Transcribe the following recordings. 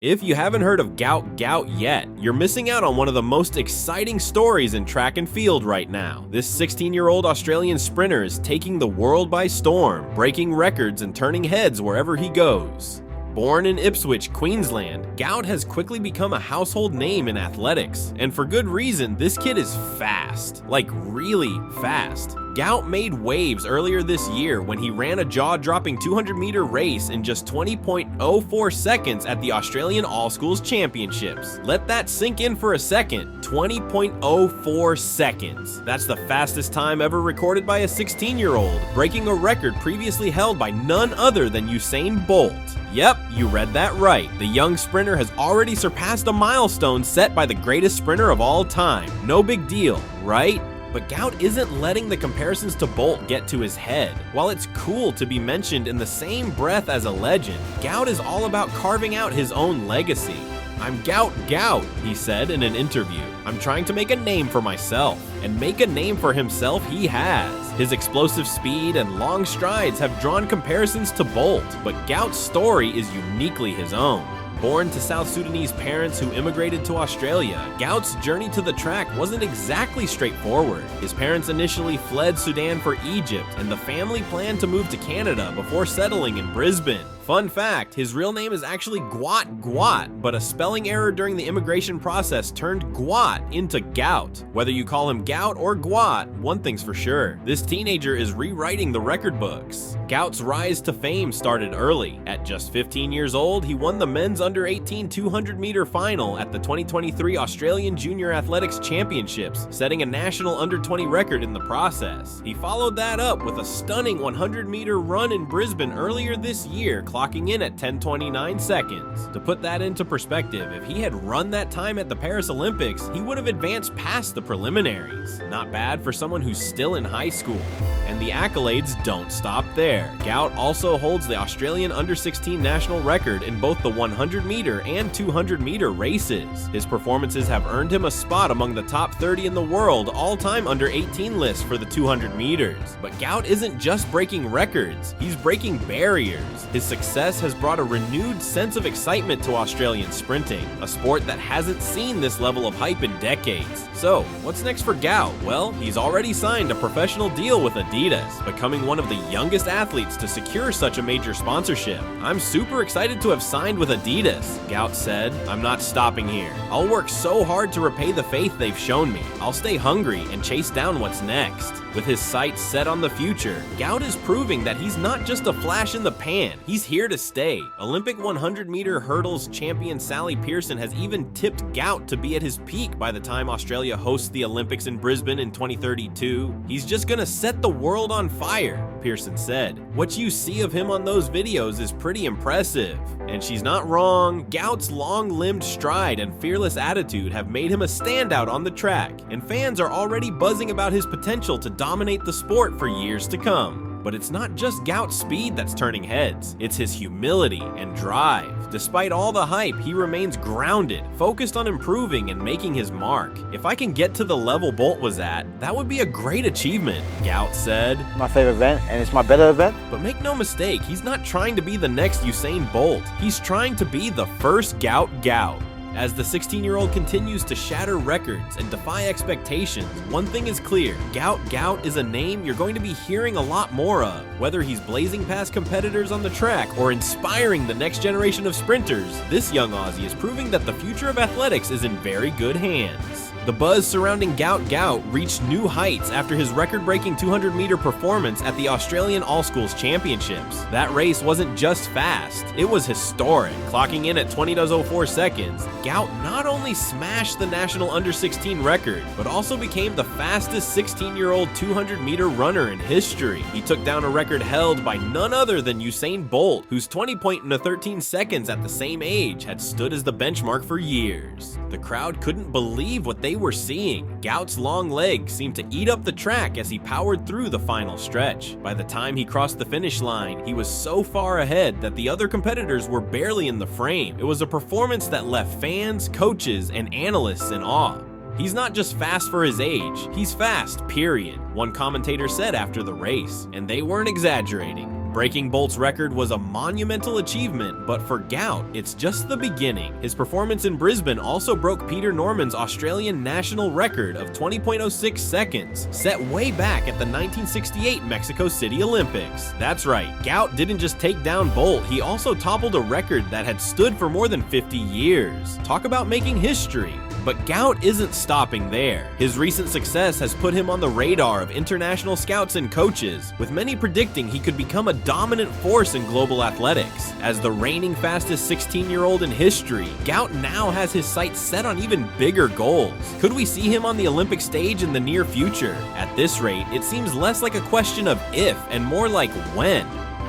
If you haven't heard of Gout Gout yet, you're missing out on one of the most exciting stories in track and field right now. This 16-year-old Australian sprinter is taking the world by storm, breaking records and turning heads wherever he goes. Born in Ipswich, Queensland, Gout has quickly become a household name in athletics, and for good reason. This kid is fast, like really fast. Gout made waves earlier this year when he ran a jaw-dropping 200-meter race in just 20.04 seconds at the Australian All-Schools Championships. Let that sink in for a second. 20.04 seconds. That's the fastest time ever recorded by a 16-year-old, breaking a record previously held by none other than Usain Bolt. Yep, you read that right. The young sprinter has already surpassed a milestone set by the greatest sprinter of all time. No big deal, right? But Gout isn't letting the comparisons to Bolt get to his head. While it's cool to be mentioned in the same breath as a legend, Gout is all about carving out his own legacy. "I'm Gout Gout," he said in an interview. "I'm trying to make a name for myself." And make a name for himself he has. His explosive speed and long strides have drawn comparisons to Bolt, but Gout's story is uniquely his own. Born to South Sudanese parents who immigrated to Australia, Gout's journey to the track wasn't exactly straightforward. His parents initially fled Sudan for Egypt, and the family planned to move to Canada before settling in Brisbane. Fun fact, his real name is actually Gout Gout, but a spelling error during the immigration process turned Gout into Gout. Whether you call him Gout or Gout, one thing's for sure, this teenager is rewriting the record books. Gout's rise to fame started early. At just 15 years old, he won the men's under-18 200-meter final at the 2023 Australian Junior Athletics Championships, setting a national under-20 record in the process. He followed that up with a stunning 100-meter run in Brisbane earlier this year, clocking in at 10:29 seconds. To put that into perspective, if he had run that time at the Paris Olympics, he would have advanced past the preliminaries. Not bad for someone who's still in high school. And the accolades don't stop there. Gout also holds the Australian under-16 national record in both the 100-meter and 200-meter races. His performances have earned him a spot among the top 30 in the world all-time under-18 list for the 200 meters. But Gout isn't just breaking records, he's breaking barriers. His success has brought a renewed sense of excitement to Australian sprinting, a sport that hasn't seen this level of hype in decades. So, what's next for Gout? Well, he's already signed a professional deal with Adidas, becoming one of the youngest athletes to secure such a major sponsorship. "I'm super excited to have signed with Adidas," Gout said. "I'm not stopping here. I'll work so hard to repay the faith they've shown me. I'll stay hungry and chase down what's next." With his sights set on the future, Gout is proving that he's not just a flash in the pan, he's here to stay. Olympic 100-meter hurdles champion Sally Pearson has even tipped Gout to be at his peak by the time Australia hosts the Olympics in Brisbane in 2032. "He's just gonna set the world on fire," Pearson said. "What you see of him on those videos is pretty impressive." And she's not wrong. Gout's long-limbed stride and fearless attitude have made him a standout on the track, and fans are already buzzing about his potential to dominate the sport for years to come. But it's not just Gout's speed that's turning heads, it's his humility and drive. Despite all the hype, he remains grounded, focused on improving and making his mark. "If I can get to the level Bolt was at, that would be a great achievement," Gout said. My favorite event, and it's my better event. But make no mistake, he's not trying to be the next Usain Bolt. He's trying to be the first Gout Gout. As the 16-year-old continues to shatter records and defy expectations, one thing is clear: Gout Gout is a name you're going to be hearing a lot more of. Whether he's blazing past competitors on the track or inspiring the next generation of sprinters, this young Aussie is proving that the future of athletics is in very good hands. The buzz surrounding Gout Gout reached new heights after his record-breaking 200-meter performance at the Australian All-Schools Championships. That race wasn't just fast, it was historic. Clocking in at 20.04 seconds, Gout not only smashed the national under-16 record, but also became the fastest 16-year-old 200-meter runner in history. He took down a record held by none other than Usain Bolt, whose 20.13 seconds at the same age had stood as the benchmark for years. The crowd couldn't believe what they were seeing. Gout's long legs seemed to eat up the track as he powered through the final stretch. By the time he crossed the finish line, he was so far ahead that the other competitors were barely in the frame. It was a performance that left fans, coaches, and analysts in awe. "He's not just fast for his age, he's fast, period," one commentator said after the race, and they weren't exaggerating. Breaking Bolt's record was a monumental achievement, but for Gout, it's just the beginning. His performance in Brisbane also broke Peter Norman's Australian national record of 20.06 seconds, set way back at the 1968 Mexico City Olympics. That's right, Gout didn't just take down Bolt, he also toppled a record that had stood for more than 50 years. Talk about making history. But Gout isn't stopping there. His recent success has put him on the radar of international scouts and coaches, with many predicting he could become a dominant force in global athletics. As the reigning fastest 16-year-old in history, Gout now has his sights set on even bigger goals. Could we see him on the Olympic stage in the near future? At this rate, it seems less like a question of if and more like when.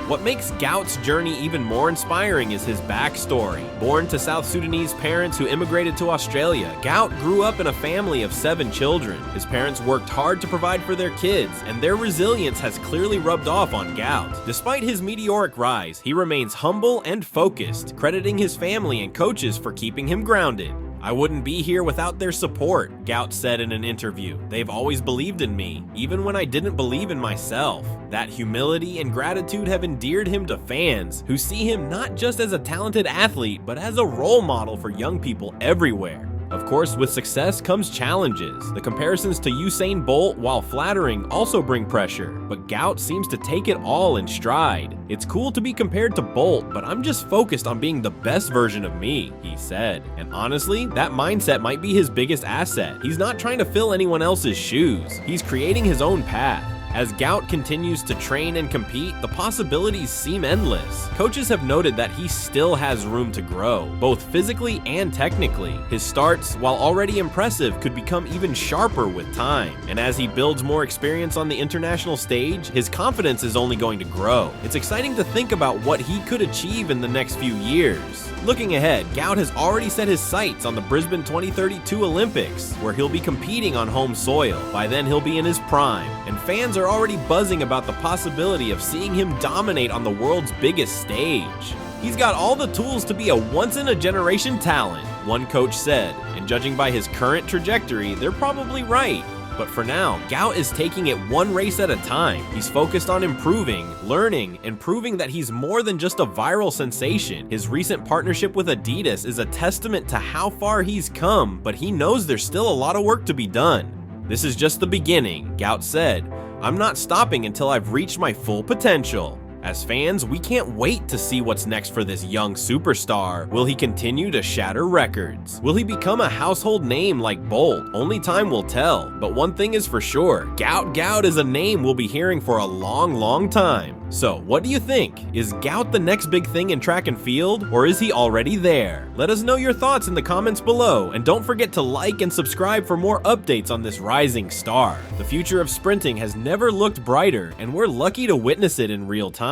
What makes Gout's journey even more inspiring is his backstory. Born to South Sudanese parents who immigrated to Australia, Gout grew up in a family of 7 children. His parents worked hard to provide for their kids, and their resilience has clearly rubbed off on Gout. Despite his meteoric rise, he remains humble and focused, crediting his family and coaches for keeping him grounded. "I wouldn't be here without their support," Gout said in an interview. "They've always believed in me, even when I didn't believe in myself." That humility and gratitude have endeared him to fans, who see him not just as a talented athlete, but as a role model for young people everywhere. Of course, with success comes challenges. The comparisons to Usain Bolt, while flattering, also bring pressure, but Gout seems to take it all in stride. "It's cool to be compared to Bolt, but I'm just focused on being the best version of me," he said. And honestly, that mindset might be his biggest asset. He's not trying to fill anyone else's shoes. He's creating his own path. As Gout continues to train and compete, the possibilities seem endless. Coaches have noted that he still has room to grow, both physically and technically. His starts, while already impressive, could become even sharper with time. And as he builds more experience on the international stage, his confidence is only going to grow. It's exciting to think about what he could achieve in the next few years. Looking ahead, Gout has already set his sights on the Brisbane 2032 Olympics, where he'll be competing on home soil. By then, he'll be in his prime, and fans are already buzzing about the possibility of seeing him dominate on the world's biggest stage. "He's got all the tools to be a once-in-a-generation talent," one coach said, and judging by his current trajectory, they're probably right. But for now, Gout is taking it one race at a time. He's focused on improving, learning, and proving that he's more than just a viral sensation. His recent partnership with Adidas is a testament to how far he's come, but he knows there's still a lot of work to be done. "This is just the beginning," Gout said. "I'm not stopping until I've reached my full potential." As fans, we can't wait to see what's next for this young superstar. Will he continue to shatter records? Will he become a household name like Bolt? Only time will tell. But one thing is for sure, Gout Gout is a name we'll be hearing for a long, long time. So, what do you think? Is Gout the next big thing in track and field, or is he already there? Let us know your thoughts in the comments below, and don't forget to like and subscribe for more updates on this rising star. The future of sprinting has never looked brighter, and we're lucky to witness it in real time.